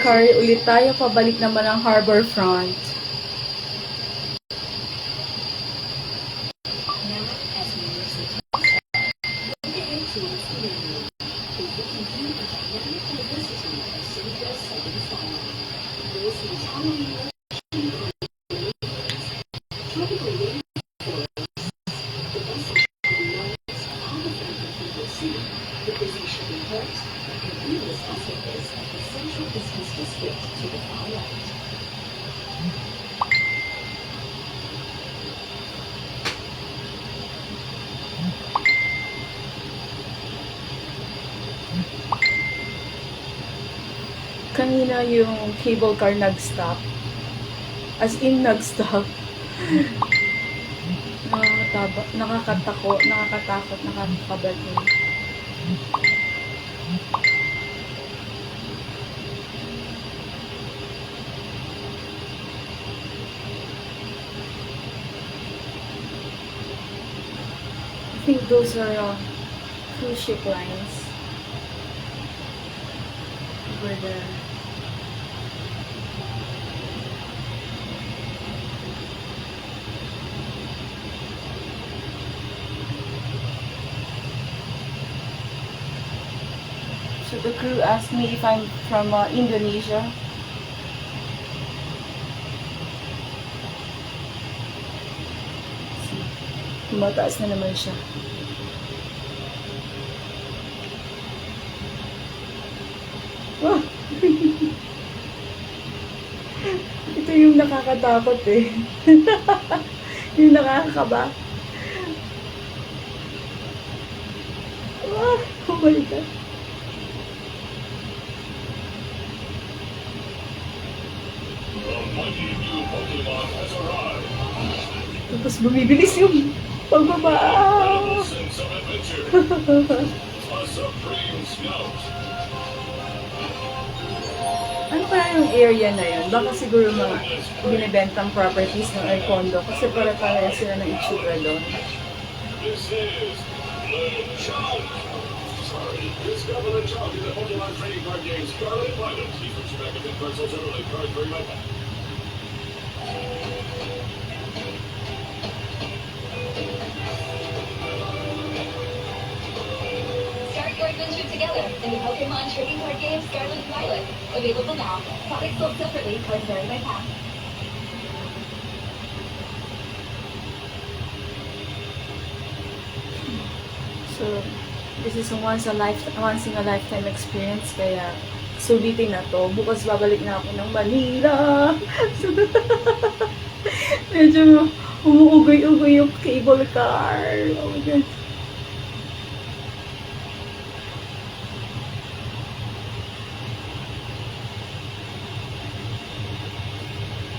car ulit tayo, pabalik naman ang Harbor Front. Kanina yung cable car nag-stop. As in, nag-stop. Nakakatakot, nakakabatin. I think those are cruise ship lines. Over there. So the crew asked me if I'm from Indonesia. Tumataas na naman siya. Oh. Ito yung nakakatakot eh. Yung nakakaba. Oh my God. Tapos bumibilis yung pagbaba. Ano kaya yung area na yun? Baka siguro mga binibentang properties ng Air Condo kasi para sila ng itsura doon. Discover the challenge in the Pokemon trading card game Scarlet Violet. These are respective cards early cards very much. Start your adventure together in the Pokemon trading card game Scarlet Violet. Available now. Products sold separately. Cards vary by pack. So, this is a once in a lifetime experience, kaya sulitin na to. Bukas babalik na ako ng Manila. Medyo umuugoy-ugoy yung cable car. Oh my God.